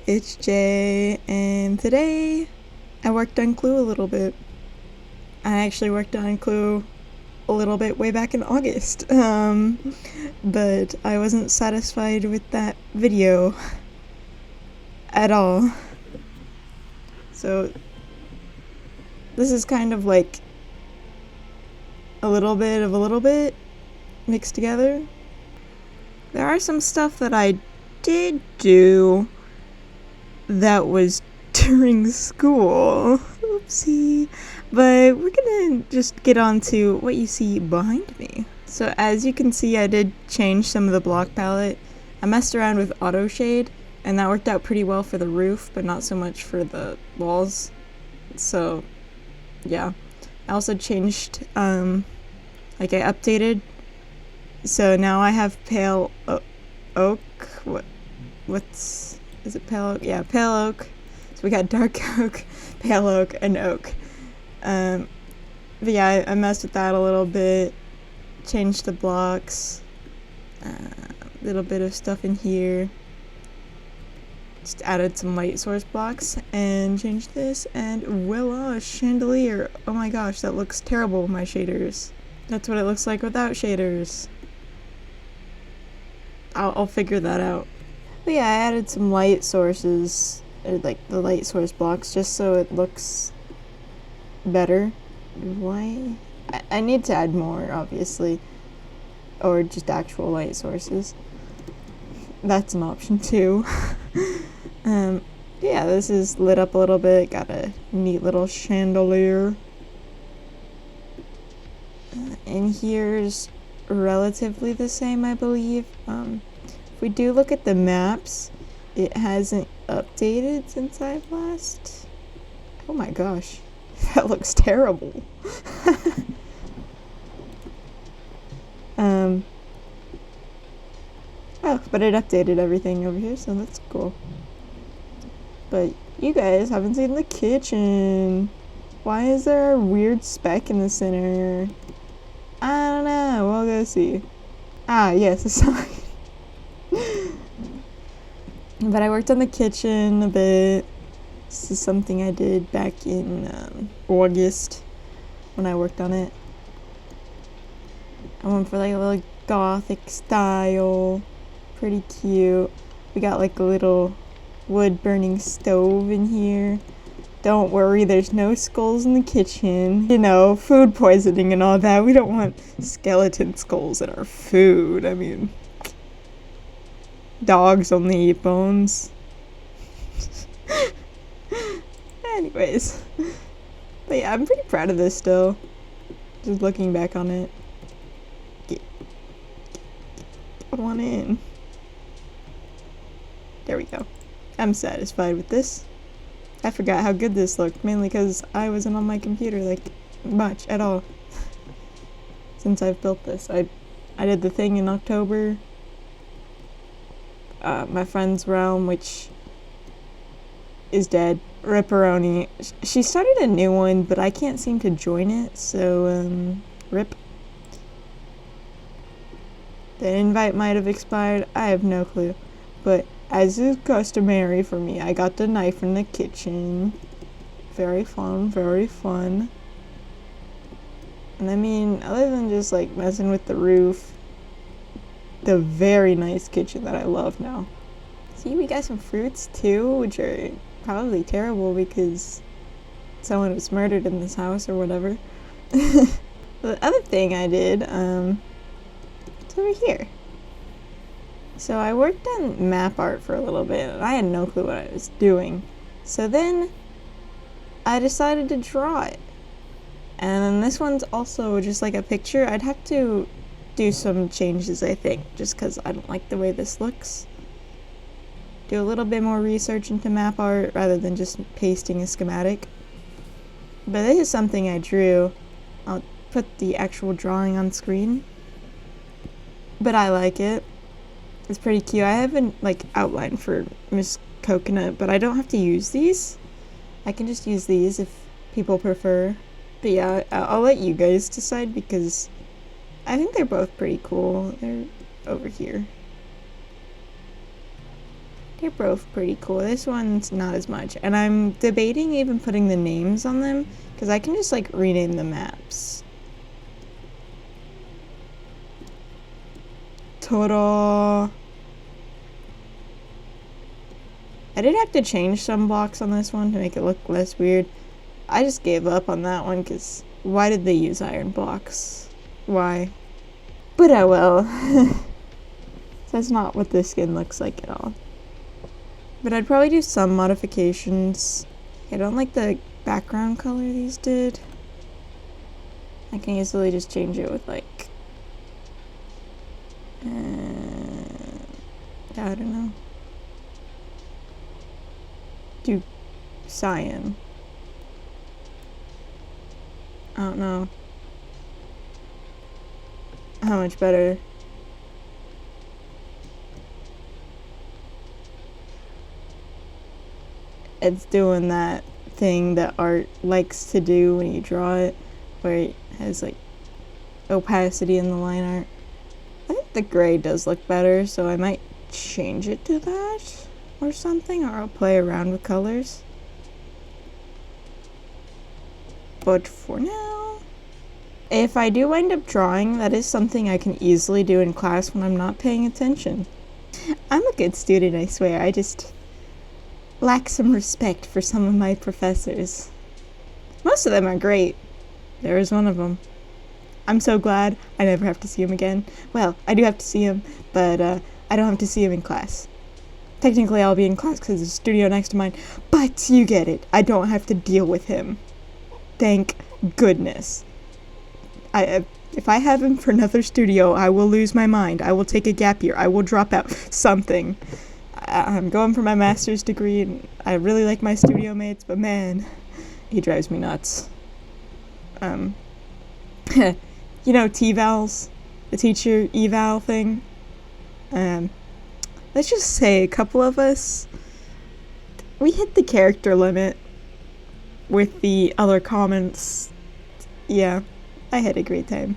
it's Jay, and today I worked on Clue a little bit. I actually worked on Clue a little bit way back in August, but I wasn't satisfied with that video at all. So this is kind of like a little bit of a little bit mixed together. There are some stuff that I did do that was during school. Oopsie. But we're gonna just get on to what you see behind me. So as you can see, I did change some of the block palette. I messed around with auto shade, and that worked out pretty well for the roof, but not so much for the walls. So yeah. I also changed, I updated. So now I have pale oak. Is it pale oak? Yeah, pale oak. So we got dark oak, pale oak, and oak. But yeah, I messed with that a little bit. Changed the blocks. Little bit of stuff in here. Just added some light source blocks and changed this, and voila, a chandelier. Oh my gosh, that looks terrible with my shaders. That's what it looks like without shaders. I'll figure that out. But yeah, I added some light sources, like the light source blocks, just so it looks better. Why? I need to add more, obviously. Or just actual light sources. That's an option too. Yeah, this is lit up a little bit. Got a neat little chandelier. And here's relatively the same, I believe. If we do look at the maps, it hasn't updated since I've last. Oh my gosh, that looks terrible. Oh, but it updated everything over here, so that's cool. But you guys haven't seen the kitchen. Why is there a weird speck in the center? I don't know, we'll go see. Ah, yes, a sign. But I worked on the kitchen a bit. This is something I did back in August when I worked on it. I went for like a little gothic style. Pretty cute. We got like a little wood burning stove in here. Don't worry, there's no skulls in the kitchen. You know, food poisoning and all that. We don't want skeleton skulls in our food. I mean, dogs only eat bones. Anyways. But yeah, I'm pretty proud of this still. Just looking back on it. Get one in. There we go. I'm satisfied with this. I forgot how good this looked, mainly because I wasn't on my computer, like, much at all. Since I've built this. I did the thing in October. My friend's realm, which is dead. Ripperoni. She started a new one, but I can't seem to join it, so, rip. The invite might have expired. I have no clue. But as is customary for me, I got the knife in the kitchen. Very fun, very fun. And I mean, other than just like messing with the roof, the very nice kitchen that I love now. See, we got some fruits too, which are probably terrible because someone was murdered in this house or whatever. The other thing I did, it's over here. So I worked on map art for a little bit, and I had no clue what I was doing. So then I decided to draw it. And then this one's also just like a picture. I'd have to do some changes, I think, just because I don't like the way this looks. Do a little bit more research into map art rather than just pasting a schematic. But this is something I drew. I'll put the actual drawing on screen. But I like it. It's pretty cute. I have an outline for Miss Coconut, but I don't have to use these. I can just use these if people prefer. But yeah, I'll let you guys decide because I think they're both pretty cool. They're over here. They're both pretty cool. This one's not as much. And I'm debating even putting the names on them, because I can just, like, rename the maps. Ta-da! I did have to change some blocks on this one to make it look less weird. I just gave up on that one, because why did they use iron blocks? Why? But oh well. That's not what this skin looks like at all. But I'd probably do some modifications. I don't like the background color these did. I can easily just change it with like... I don't know. Do cyan. I don't know how much better. It's doing that thing that art likes to do when you draw it, where it has like opacity in the line art. I think the gray does look better, so I might change it to that or something, or I'll play around with colors. But for now, if I do wind up drawing, that is something I can easily do in class when I'm not paying attention. I'm a good student, I swear. I just lack some respect for some of my professors. Most of them are great. There is one of them. I'm so glad I never have to see him again. Well, I do have to see him, but I don't have to see him in class. Technically, I'll be in class because there's a studio next to mine, but you get it. I don't have to deal with him. Thank goodness. If I have him for another studio, I will lose my mind. I will take a gap year. I will drop out. Something. I'm going for my master's degree, and I really like my studio mates, but man, he drives me nuts. You know, T-vals, the teacher eval thing. Let's just say a couple of us, we hit the character limit with the other comments. Yeah, I had a great time.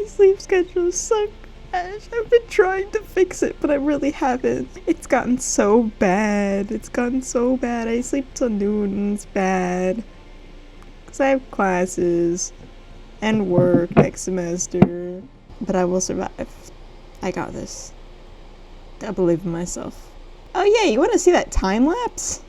my sleep schedule sucks. I've been trying to fix it, but I really haven't. It's gotten so bad. I sleep till noon and it's bad. Because I have classes and work next semester. But I will survive. I got this. I believe in myself. Oh yeah, you want to see that time lapse?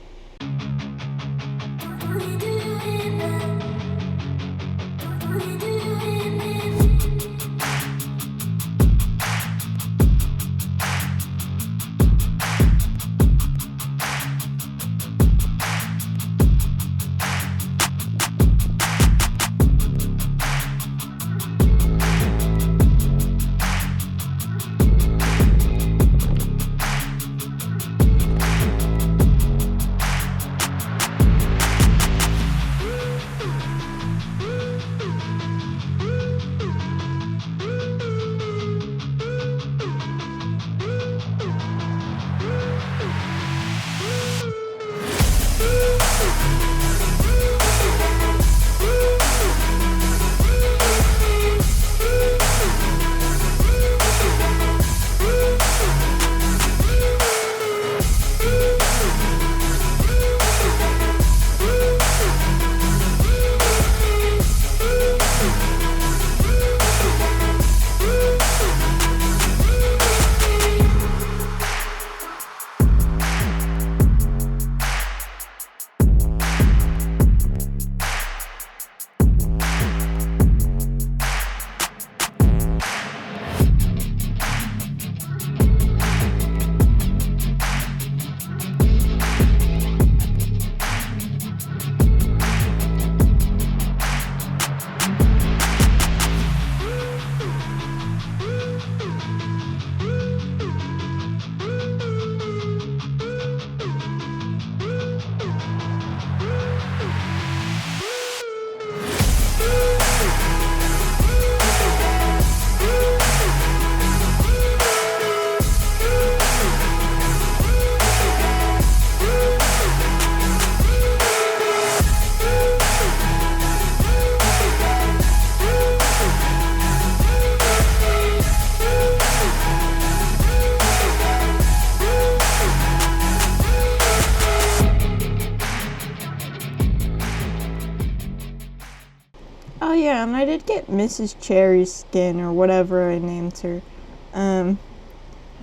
and I did get Mrs. Cherry's skin, or whatever I named her.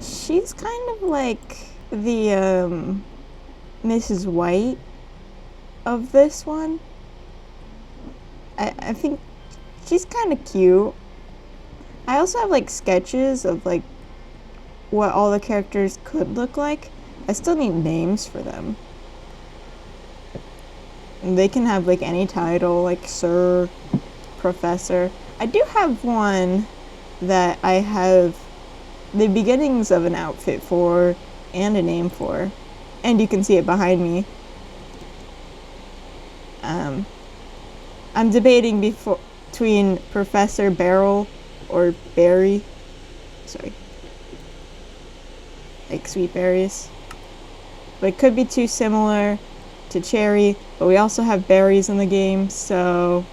She's kind of like the, Mrs. White of this one. I think she's kind of cute. I also have, like, sketches of, like, what all the characters could look like. I still need names for them. They can have, like, any title, like Sir, Professor. I do have one that I have the beginnings of an outfit for and a name for. And you can see it behind me. I'm debating between Professor Barrel or Berry. Sorry. Like sweet berries. But it could be too similar to Cherry, but we also have berries in the game, so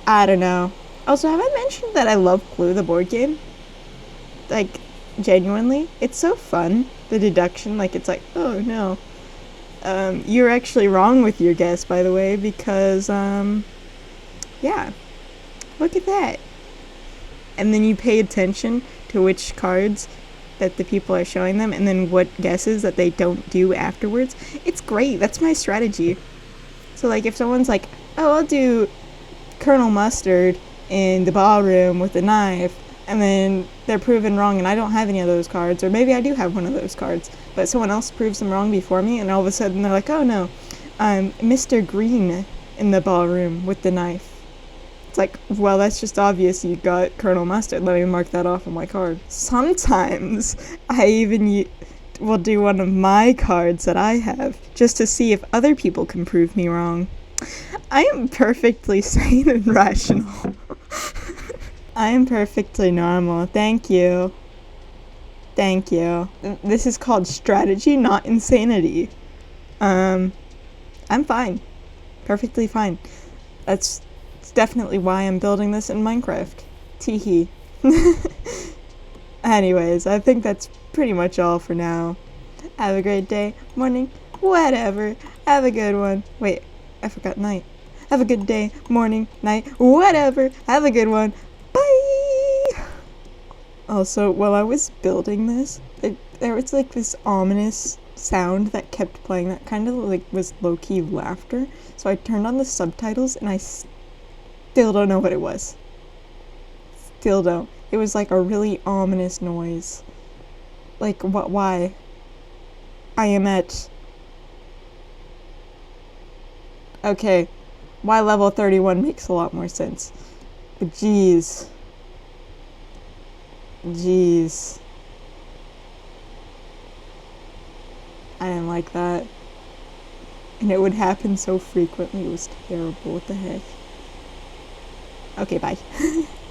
I don't know. Also, have I mentioned that I love Clue, the board game? Like, genuinely. It's so fun, the deduction. Like, it's like, oh no. You're actually wrong with your guess, by the way, because, yeah. Look at that. And then you pay attention to which cards that the people are showing them, and then what guesses that they don't do afterwards. It's great. That's my strategy. So, like, if someone's like, oh, I'll do Colonel Mustard in the ballroom with a knife, and then they're proven wrong and I don't have any of those cards, or maybe I do have one of those cards, but someone else proves them wrong before me, and all of a sudden they're like, oh no, I'm Mr. Green in the ballroom with the knife. It's like, well, that's just obvious you got Colonel Mustard. Let me mark that off on my card. Sometimes I even will do one of my cards that I have just to see if other people can prove me wrong. I am perfectly sane and rational. I am perfectly normal. Thank you. Thank you. This is called strategy, not insanity. I'm fine. Perfectly fine. That's definitely why I'm building this in Minecraft. Teehee. Anyways, I think that's pretty much all for now. Have a great day, morning, whatever. Have a good one. Wait, I forgot night. Have a good day, morning, night, whatever. Have a good one. Bye! Also, while I was building this, there was like this ominous sound that kept playing that kind of like was low-key laughter. So I turned on the subtitles and I still don't know what it was. Still don't. It was like a really ominous noise. Like, what? Why? I am at... Okay. Why level 31 makes a lot more sense. But jeez. Jeez. I didn't like that. And it would happen so frequently. It was terrible. What the heck? Okay, bye.